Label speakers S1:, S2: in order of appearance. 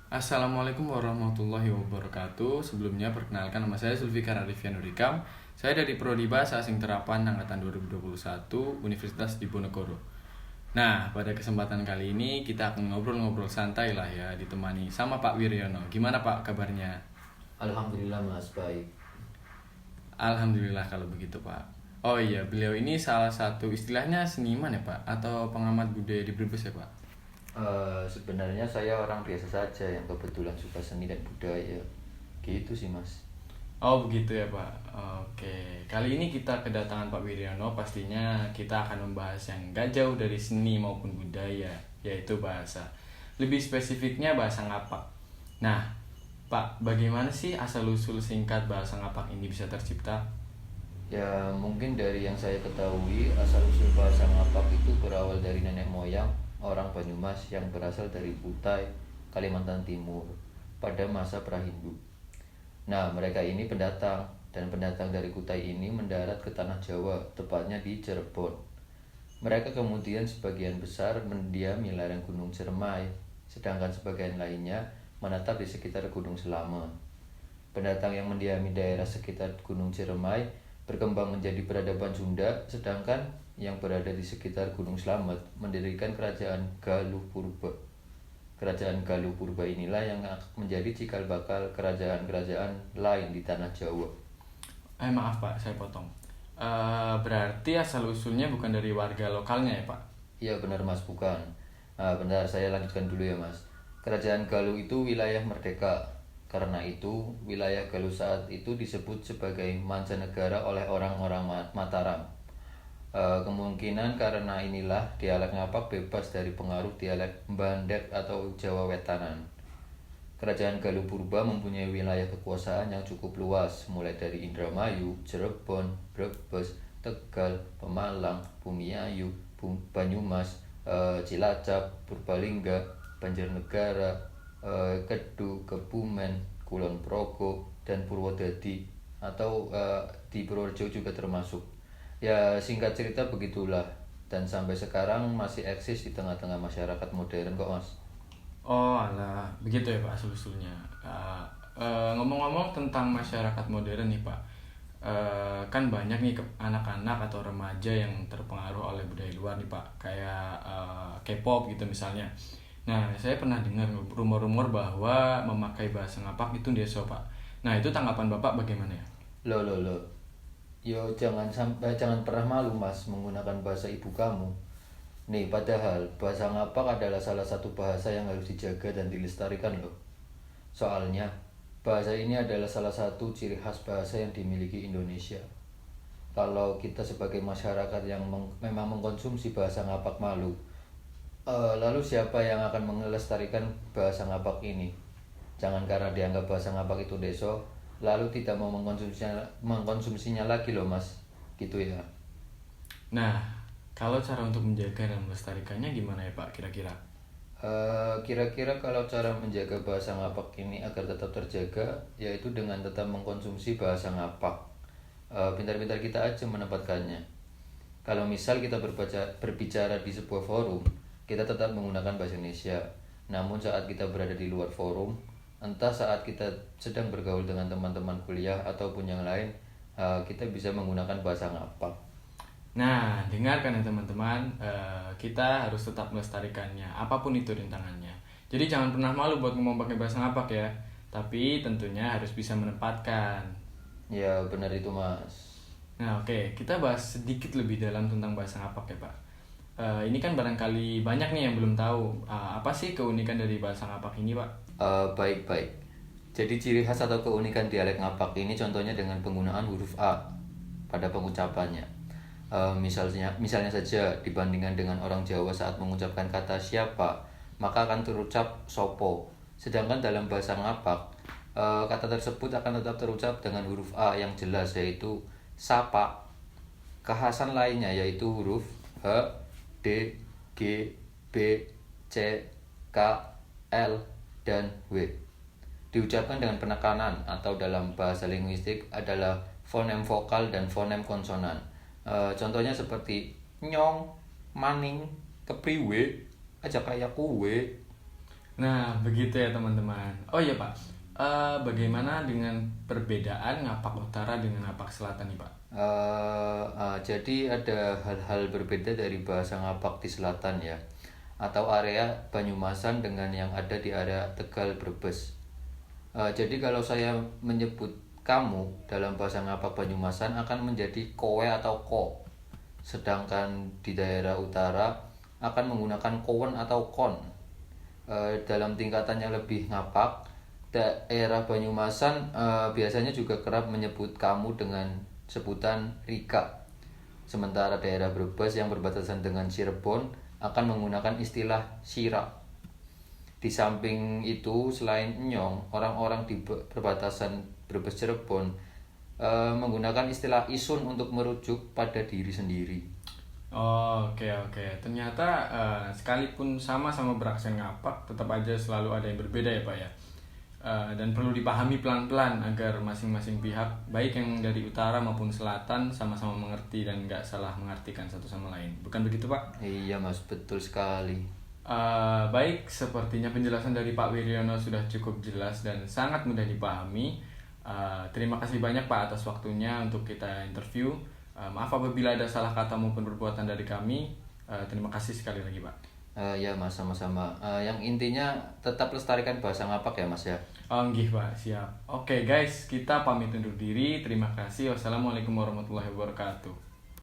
S1: Assalamualaikum warahmatullahi wabarakatuh. Sebelumnya perkenalkan nama saya Zulfikar Arifyan Nurikam. Saya dari Prodi Bahasa Asing Terapan angkatan 2021 Universitas Diponegoro. Nah, pada kesempatan kali ini kita akan ngobrol-ngobrol santai lah ya, ditemani sama Pak Wiryono. Gimana Pak kabarnya?
S2: Alhamdulillah Mas, baik.
S1: Alhamdulillah kalau begitu Pak. Oh iya, beliau ini salah satu istilahnya seniman ya Pak, atau pengamat budaya di Brebes ya Pak?
S2: Sebenarnya saya orang biasa saja yang kebetulan suka seni dan budaya. Gitu sih Mas.
S1: Oh begitu ya Pak. Oke, kali ini kita kedatangan Pak Wiryono. Pastinya kita akan membahas yang gak jauh dari seni maupun budaya, yaitu bahasa. Lebih spesifiknya bahasa Ngapak. Nah, Pak, bagaimana sih asal-usul singkat bahasa Ngapak ini bisa tercipta?
S2: Ya mungkin dari yang saya ketahui asal-usul bahasa Ngapak itu berawal dari nenek moyang orang Banyumas yang berasal dari Kutai, Kalimantan Timur pada masa Prahindu. Nah, mereka ini pendatang dan pendatang dari Kutai ini mendarat ke tanah Jawa, tepatnya di Cirebon. Mereka kemudian sebagian besar mendiam di lereng Gunung Ciremai, sedangkan sebagian lainnya menetap di sekitar Gunung Selamet. Pendatang yang mendiami daerah sekitar Gunung Ciremai berkembang menjadi peradaban Sunda, sedangkan yang berada di sekitar Gunung Slamet mendirikan kerajaan Galuh Purba. Kerajaan Galuh Purba inilah yang menjadi cikal bakal kerajaan-kerajaan lain di tanah Jawa.
S1: Maaf Pak, saya potong. Berarti asal-usulnya bukan dari warga lokalnya ya Pak?
S2: Iya benar Mas, bukan. Bentar saya lanjutkan dulu ya Mas. Kerajaan Galuh itu wilayah merdeka. Karena itu, wilayah Galuh saat itu disebut sebagai mancanegara oleh orang-orang Mataram. Kemungkinan karena inilah dialek Ngapak bebas dari pengaruh dialek Mbandek atau Jawa Wetanan. Kerajaan Galuh Purba mempunyai wilayah kekuasaan yang cukup luas, mulai dari Indramayu, Cirebon, Brebes, Tegal, Pemalang, Bumiayu, Banyumas, Cilacap, Purbalingga, Banjarnegara, Kedu, Kebumen, Kulon Progo, dan Purwodadi atau di Purworejo juga termasuk. Ya singkat cerita begitulah, dan sampai sekarang masih eksis di tengah-tengah masyarakat modern kok Mas.
S1: Oh alah, begitu ya Pak asal-usulnya. Ngomong-ngomong tentang masyarakat modern nih Pak, kan banyak nih anak-anak atau remaja yang terpengaruh oleh budaya luar nih Pak, kayak K-pop gitu misalnya. Nah, saya pernah dengar rumor-rumor bahwa memakai bahasa Ngapak itu dosa Pak. Nah, itu tanggapan Bapak bagaimana ya?
S2: Loh. Yo jangan pernah malu Mas menggunakan bahasa ibu kamu. Nih, padahal bahasa Ngapak adalah salah satu bahasa yang harus dijaga dan dilestarikan loh. Soalnya, bahasa ini adalah salah satu ciri khas bahasa yang dimiliki Indonesia. Kalau kita sebagai masyarakat yang memang mengkonsumsi bahasa Ngapak malu, lalu siapa yang akan melestarikan bahasa Ngapak ini? Jangan karena dianggap bahasa Ngapak itu deso, lalu tidak mau mengkonsumsinya lagi loh Mas. Gitu ya.
S1: Nah, kalau cara untuk menjaga dan melestarikannya gimana ya Pak kira-kira?
S2: Kira-kira kalau cara menjaga bahasa Ngapak ini agar tetap terjaga, yaitu dengan tetap mengkonsumsi bahasa Ngapak. Pintar-pintar kita aja menempatkannya. Kalau misal kita berbicara di sebuah forum, kita tetap menggunakan bahasa Indonesia. Namun saat kita berada di luar forum, entah saat kita sedang bergaul dengan teman-teman kuliah ataupun yang lain, kita bisa menggunakan bahasa Ngapak.
S1: Nah, dengarkan ya teman-teman, kita harus tetap melestarikannya, apapun itu rintangannya. Jadi jangan pernah malu buat ngomong pakai bahasa Ngapak ya, tapi tentunya harus bisa menempatkan.
S2: Ya benar itu Mas.
S1: Nah, oke, kita bahas sedikit lebih dalam tentang bahasa Ngapak ya Pak. Ini kan barangkali banyak nih yang belum tahu, apa sih keunikan dari bahasa Ngapak ini Pak?
S2: Baik-baik. Jadi ciri khas atau keunikan dialek Ngapak ini contohnya dengan penggunaan huruf A pada pengucapannya. Misalnya saja dibandingkan dengan orang Jawa saat mengucapkan kata siapa, maka akan terucap sopo. Sedangkan dalam bahasa Ngapak, kata tersebut akan tetap terucap dengan huruf A yang jelas yaitu sapa. Kekhasan lainnya yaitu huruf H, D, G, B, C, K, L, dan W. Diucapkan dengan penekanan atau dalam bahasa linguistik adalah fonem vokal dan fonem konsonan. Contohnya seperti nyong, maning, kepriwe, aja kayak kue.
S1: Nah, begitu ya teman-teman. Oh iya Pak, bagaimana dengan perbedaan Ngapak Utara dengan Ngapak Selatan nih Pak?
S2: Jadi ada hal-hal berbeda dari bahasa Ngapak di selatan ya, atau area Banyumasan dengan yang ada di area Tegal Brebes. Jadi kalau saya menyebut kamu dalam bahasa Ngapak Banyumasan akan menjadi kowe atau ko. Sedangkan di daerah utara akan menggunakan kowen atau kon. Dalam tingkatan yang lebih ngapak, daerah Banyumasan biasanya juga kerap menyebut kamu dengan sebutan Rika. Sementara daerah Brebes yang berbatasan dengan Cirebon akan menggunakan istilah Sira. Di samping itu, selain nyong, orang-orang di perbatasan Brebes Cirebon menggunakan istilah isun untuk merujuk pada diri sendiri.
S1: Oh, oke oke. Ternyata sekalipun sama-sama beraksen Ngapak, tetap aja selalu ada yang berbeda ya Pak ya. Dan perlu dipahami pelan-pelan agar masing-masing pihak, baik yang dari utara maupun selatan, sama-sama mengerti dan nggak salah mengartikan satu sama lain. Bukan begitu Pak?
S2: Iya mas, betul sekali.
S1: Baik, sepertinya penjelasan dari Pak Wiryono sudah cukup jelas dan sangat mudah dipahami. Terima kasih banyak Pak atas waktunya untuk kita interview. Maaf apabila ada salah kata maupun perbuatan dari kami. Terima kasih sekali lagi Pak.
S2: Ya mas, sama-sama. Yang intinya tetap lestarikan bahasa Ngapak ya mas ya.
S1: Oh, nggih Pak, siap. Oke guys, kita pamit undur diri. Terima kasih. Wassalamualaikum warahmatullahi wabarakatuh.